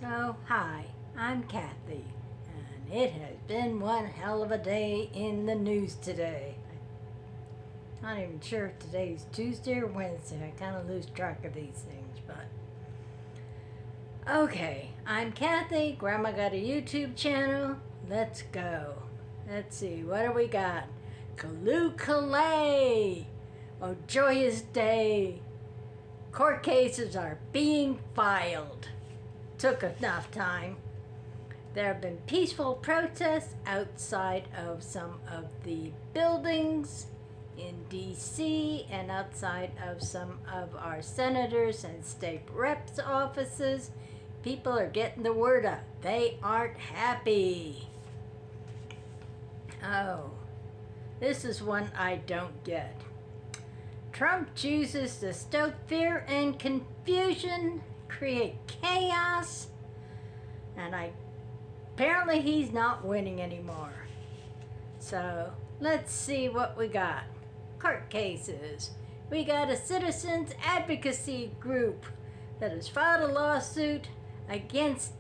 So, hi, I'm Kathy, and it has been one hell of a day in the news today. I'm not even sure if today's Tuesday or Wednesday. I kind of lose track of these things, but... Okay, I'm Kathy. Grandma got a YouTube channel. Let's go. Let's see, what do we got? Kaloo Kalay! Oh, joyous day! Court cases are being filed. Took enough time. There have been peaceful protests outside of some of the buildings in DC and outside of some of our senators and state reps' offices. People are getting the word out. They aren't happy. Oh, this is one I don't get. Trump chooses to stoke fear and confusion, create chaos, and apparently he's not winning anymore. So let's see what we got. Court cases. We got a citizens advocacy group that has filed a lawsuit against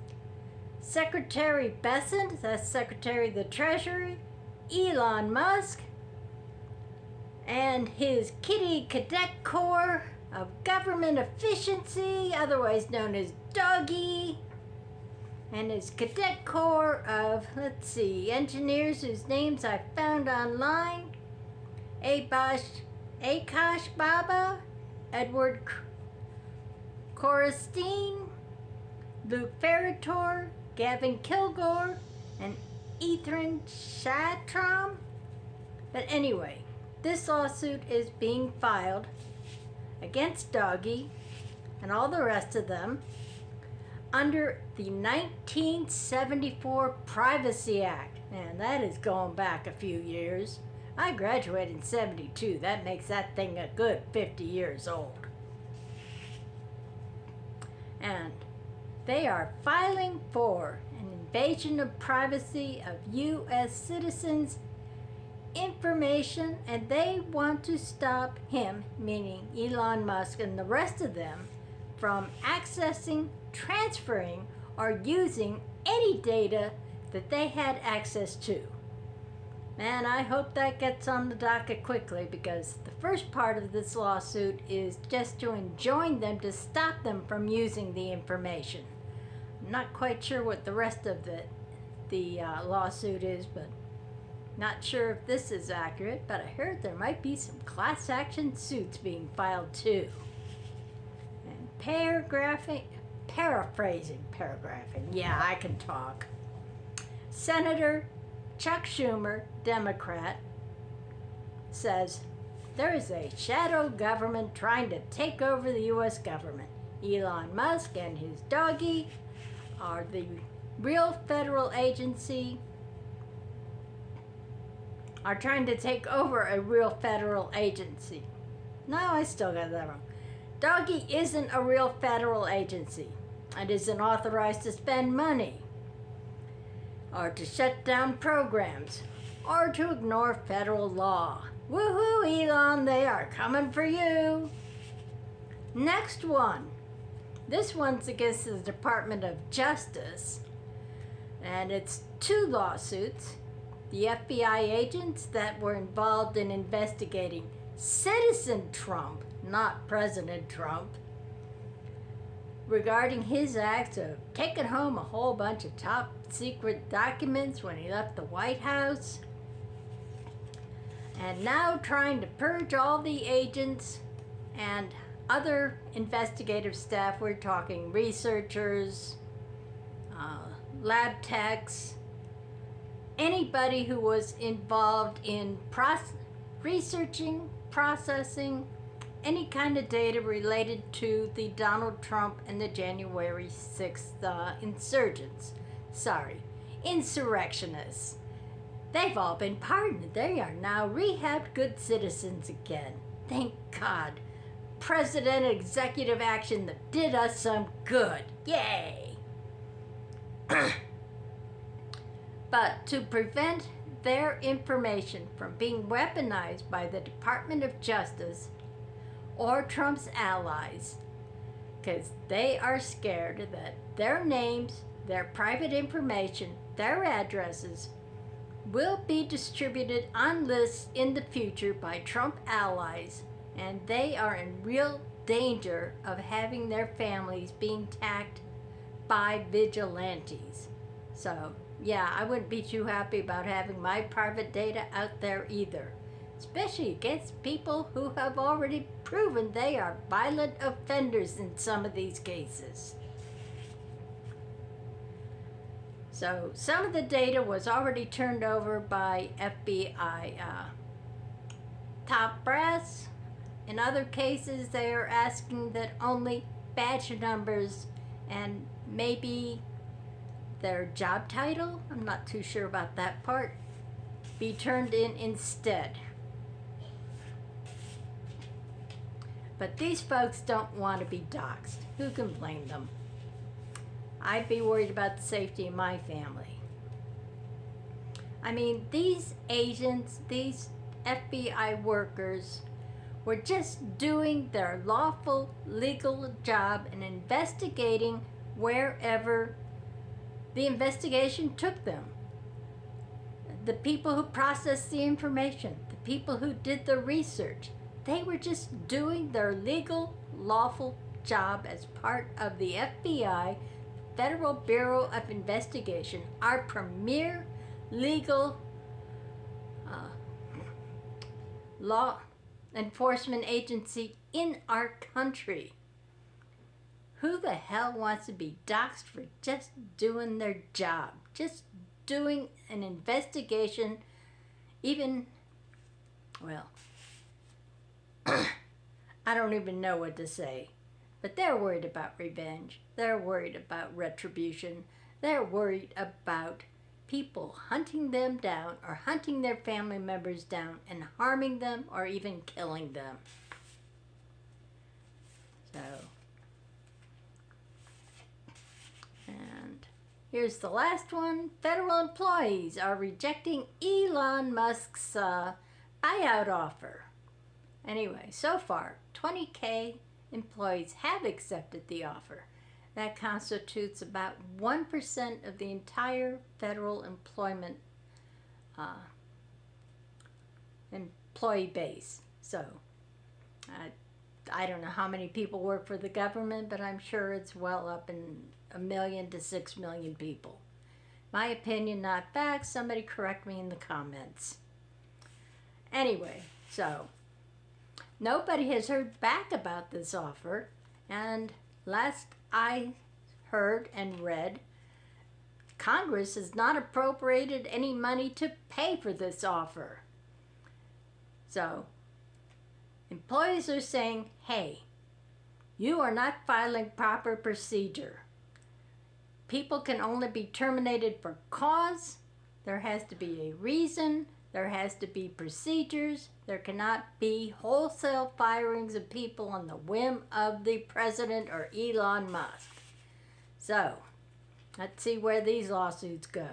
Secretary Bessent, that's Secretary of the Treasury, Elon Musk, and his kitty cadet corps of government efficiency, otherwise known as Doggy, and his cadet corps of, engineers whose names I found online: Akash Baba, Edward Korestein, Luke Ferrator, Gavin Kilgore, and Ethan Shatram. But anyway, this lawsuit is being filed against Doggy and all the rest of them under the 1974 Privacy Act. Man, that is going back a few years. I graduated in 72. That makes that thing a good 50 years old. And they are filing for an invasion of privacy of U.S. citizens' information, and they want to stop him, meaning Elon Musk and the rest of them, from accessing, transferring, or using any data that they had access to. And I hope that gets on the docket quickly, because the first part of this lawsuit is just to enjoin them to stop them from using the information. I'm not quite sure what the rest of the lawsuit is, but not sure if this is accurate, but I heard there might be some class action suits being filed too. And paraphrasing, yeah, I can talk. Senator Chuck Schumer, Democrat, says there is a shadow government trying to take over the U.S. government. Elon Musk and his Doggy are the real federal agency, are trying to take over a real federal agency. No, I still got that wrong. Doggy isn't a real federal agency and isn't authorized to spend money or to shut down programs or to ignore federal law. Woohoo, Elon, they are coming for you. Next one. This one's against the Department of Justice, and it's two lawsuits. The FBI agents that were involved in investigating Citizen Trump, not President Trump, regarding his acts of taking home a whole bunch of top secret documents when he left the White House, and now trying to purge all the agents and other investigative staff. We're talking researchers, lab techs, anybody who was involved in researching, processing any kind of data related to the Donald Trump and the January 6th insurrectionists. They've all been pardoned. They are now rehabbed good citizens again. Thank God. President executive action that did us some good. Yay! But to prevent their information from being weaponized by the Department of Justice or Trump's allies, because they are scared that their names, their private information, their addresses will be distributed on lists in the future by Trump allies, and they are in real danger of having their families being attacked by vigilantes. So, yeah, I wouldn't be too happy about having my private data out there either, especially against people who have already proven they are violent offenders in some of these cases. So, some of the data was already turned over by FBI top brass. In other cases, they are asking that only badge numbers and maybe their job title, I'm not too sure about that part, be turned in instead. But these folks don't want to be doxxed. Who can blame them? I'd be worried about the safety of my family. I mean, these agents, these FBI workers, were just doing their lawful legal job and investigating wherever the investigation took them. The people who processed the information, the people who did the research, they were just doing their legal, lawful job as part of the FBI, Federal Bureau of Investigation, our premier legal law enforcement agency in our country. Who the hell wants to be doxxed for just doing their job? Just doing an investigation, even, well, I don't even know what to say. But they're worried about revenge. They're worried about retribution. They're worried about people hunting them down or hunting their family members down and harming them or even killing them. So, and here's the last one. Federal employees are rejecting Elon Musk's buyout offer. Anyway, so far, 20K employees have accepted the offer. That constitutes about 1% of the entire federal employment employee base. So, I don't know how many people work for the government, but I'm sure it's well up in 1 million to 6 million people. My opinion, not fact. Somebody correct me in the comments. Anyway, so nobody has heard back about this offer, and last I heard and read, Congress has not appropriated any money to pay for this offer. So, employees are saying, hey, you are not filing proper procedure. People can only be terminated for cause. There has to be a reason. There has to be procedures. There cannot be wholesale firings of people on the whim of the president or Elon Musk. So, let's see where these lawsuits go.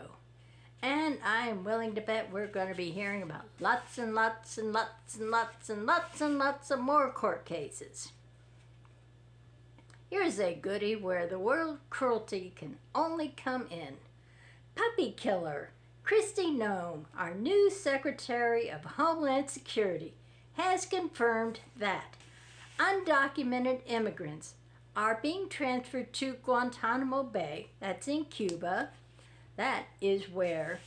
And I am willing to bet we're going to be hearing about lots and lots and lots and lots and lots and lots of more court cases. Here's a goodie where the word cruelty can only come in. Puppy killer Kristi Noem, our new Secretary of Homeland Security, has confirmed that undocumented immigrants are being transferred to Guantanamo Bay, that's in Cuba. That is where,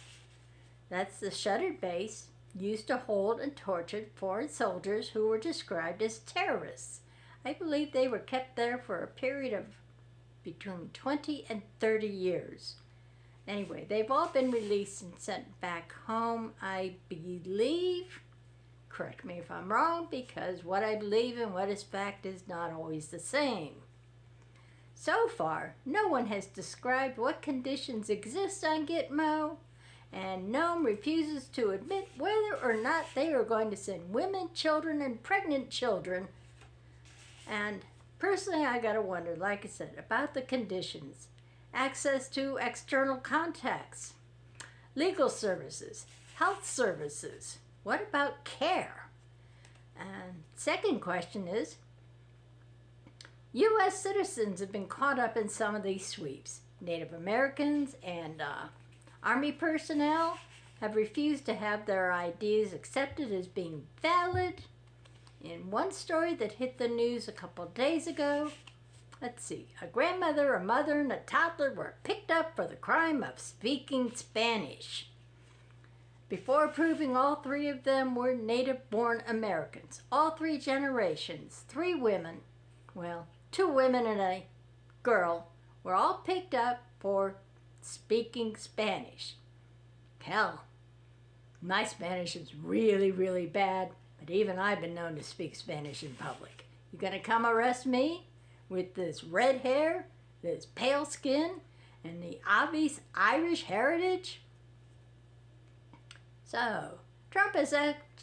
that's the shuttered base used to hold and torture foreign soldiers who were described as terrorists. I believe they were kept there for a period of between 20 and 30 years. Anyway, they've all been released and sent back home, I believe. Correct me if I'm wrong, because what I believe and what is fact is not always the same. So far, no one has described what conditions exist on Gitmo, and Noem refuses to admit whether or not they are going to send women, children, and pregnant children. And personally, I gotta wonder, like I said, about the conditions. Access to external contacts, legal services, health services. What about care? And second question is, U.S. citizens have been caught up in some of these sweeps. Native Americans and Army personnel have refused to have their ideas accepted as being valid. In one story that hit the news a couple days ago, let's see, a grandmother, a mother, and a toddler were picked up for the crime of speaking Spanish. Before proving all three of them were native-born Americans. All three generations, 3 women, well, 2 women and a girl, were all picked up for speaking Spanish. Hell, my Spanish is really, really bad, but even I've been known to speak Spanish in public. You gonna come arrest me with this red hair, this pale skin, and the obvious Irish heritage? So, Trump has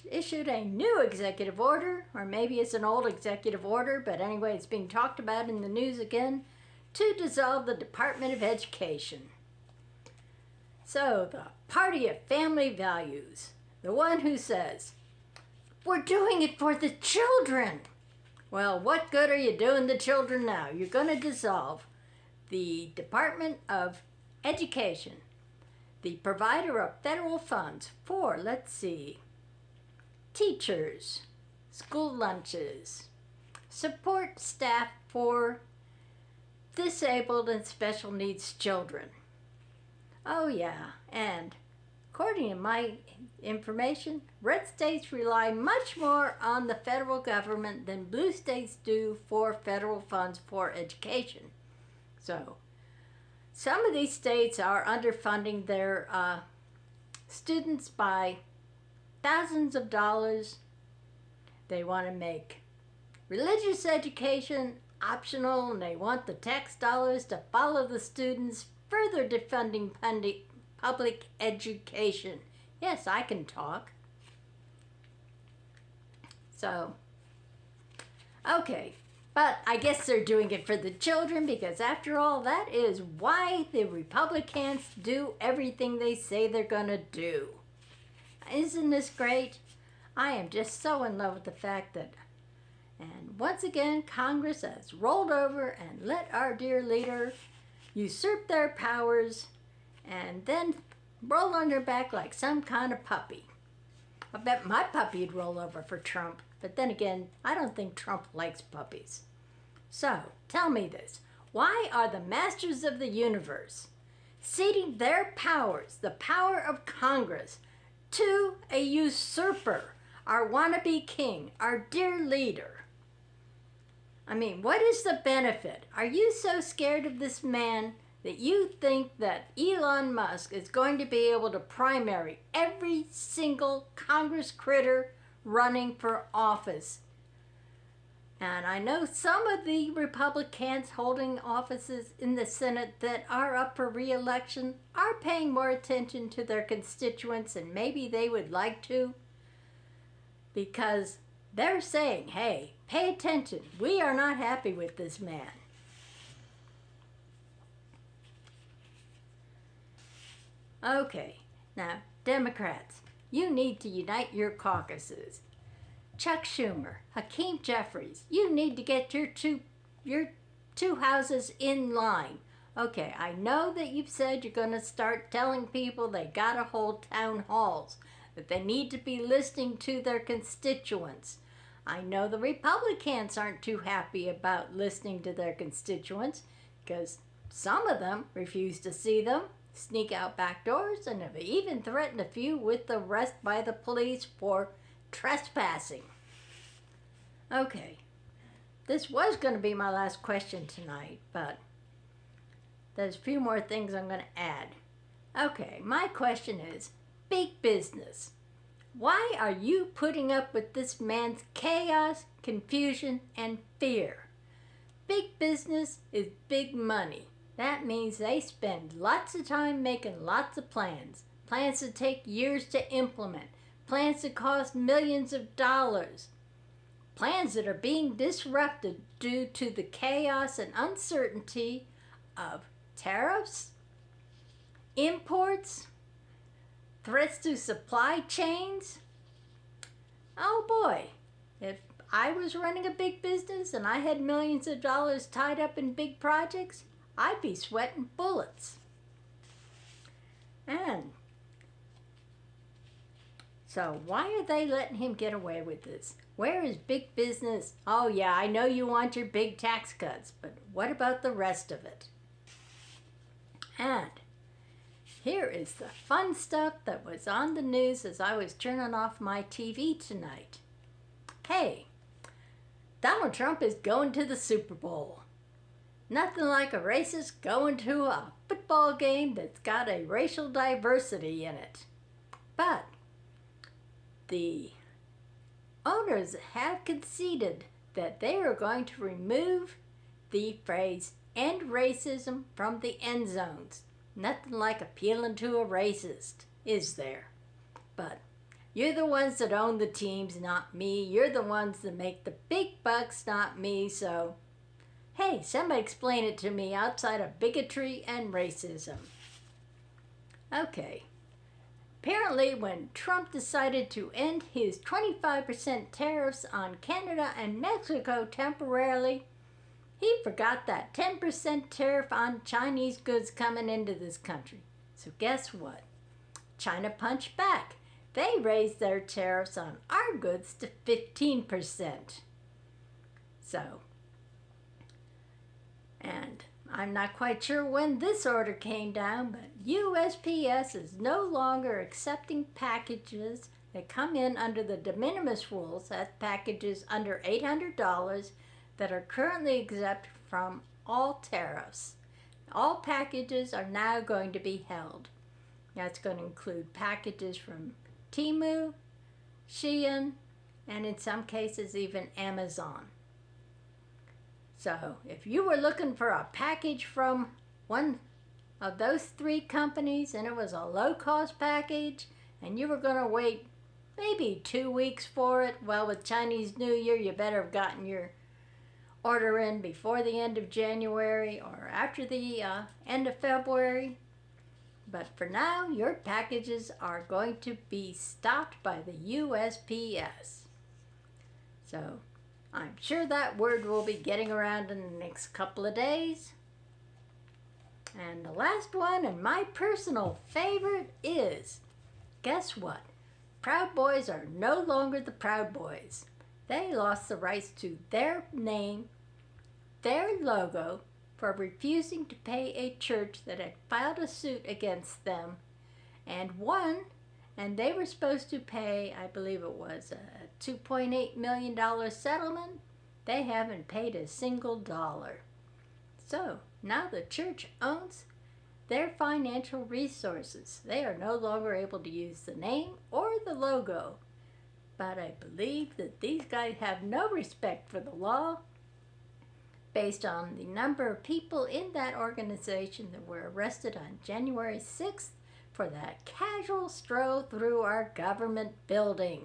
issued a new executive order, or maybe it's an old executive order, but anyway, it's being talked about in the news again, to dissolve the Department of Education. So, the party of family values, the one who says, we're doing it for the children. Well, what good are you doing the children now? You're going to dissolve the Department of Education, the provider of federal funds for, let's see, teachers, school lunches, support staff for disabled and special needs children. Oh yeah, and according to my information, red states rely much more on the federal government than blue states do for federal funds for education. So, some of these states are underfunding their students by thousands of dollars. They want to make religious education optional, and they want the tax dollars to follow the students, further defunding public education. Yes, I can talk. So, okay. But I guess they're doing it for the children, because after all, that is why the Republicans do everything they say they're going to do. Isn't this great? I am just so in love with the fact that, and once again, Congress has rolled over and let our dear leader usurp their powers and then roll on their back like some kind of puppy. I bet my puppy'd roll over for Trump, but then again, I don't think Trump likes puppies. So, tell me this. Why are the masters of the universe ceding their powers, the power of Congress, to a usurper, our wannabe king, our dear leader? I mean, what is the benefit? Are you so scared of this man that you think that Elon Musk is going to be able to primary every single Congress critter running for office? And I know some of the Republicans holding offices in the Senate that are up for re-election are paying more attention to their constituents, and maybe they would like to, because they're saying, hey, pay attention, we are not happy with this man. Okay, now, Democrats, you need to unite your caucuses. Chuck Schumer, Hakeem Jeffries, you need to get your two houses in line. Okay, I know that you've said you're going to start telling people they got to hold town halls, that they need to be listening to their constituents. I know the Republicans aren't too happy about listening to their constituents, because some of them refuse to see them, sneak out back doors, and have even threatened a few with arrest by the police for trespassing. Okay, this was going to be my last question tonight, but there's a few more things I'm going to add. Okay, my question is, big business. Why are you putting up with this man's chaos, confusion, and fear? Big business is big money. That means they spend lots of time making lots of plans. Plans that take years to implement. Plans that cost millions of dollars. Plans that are being disrupted due to the chaos and uncertainty of tariffs, imports, threats to supply chains. Oh boy, if I was running a big business and I had millions of dollars tied up in big projects, I'd be sweating bullets. And so why are they letting him get away with this? Where is big business? Oh yeah, I know you want your big tax cuts, but what about the rest of it? And here is the fun stuff that was on the news as I was turning off my TV tonight. Hey, Donald Trump is going to the Super Bowl. Nothing like a racist going to a football game that's got a racial diversity in it. But the owners have conceded that they are going to remove the phrase "end racism" from the end zones. Nothing like appealing to a racist, is there? But you're the ones that own the teams, not me. You're the ones that make the big bucks, not me. So, hey, somebody explain it to me outside of bigotry and racism. Okay. Apparently, when Trump decided to end his 25% tariffs on Canada and Mexico temporarily, he forgot that 10% tariff on Chinese goods coming into this country. So guess what? China punched back. They raised their tariffs on our goods to 15%. So, and I'm not quite sure when this order came down, but USPS is no longer accepting packages that come in under the de minimis rules, that's packages under $800, that are currently exempt from all tariffs. All packages are now going to be held. That's going to include packages from Temu, Shein, and in some cases even Amazon. So if you were looking for a package from one of those three companies and it was a low-cost package and you were going to wait maybe 2 weeks for it, well, with Chinese New Year, you better have gotten your order in before the end of January or after the end of February. But for now, your packages are going to be stopped by the USPS. So I'm sure that word will be getting around in the next couple of days. And the last one, and my personal favorite, is, guess what? Proud Boys are no longer the Proud Boys. They lost the rights to their name, their logo, for refusing to pay a church that had filed a suit against them and won, and they were supposed to pay, I believe it was a $2.8 million settlement. They haven't paid a single dollar. So now the church owns their financial resources. They are no longer able to use the name or the logo. But I believe that these guys have no respect for the law based on the number of people in that organization that were arrested on January 6th for that casual stroll through our government building.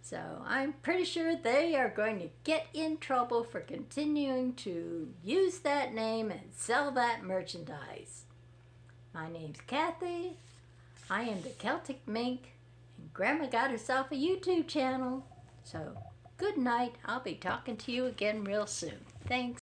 So I'm pretty sure they are going to get in trouble for continuing to use that name and sell that merchandise. My name's Kathy. I am the Celtic Mink. And Grandma got herself a YouTube channel. So good night. I'll be talking to you again real soon. Thanks.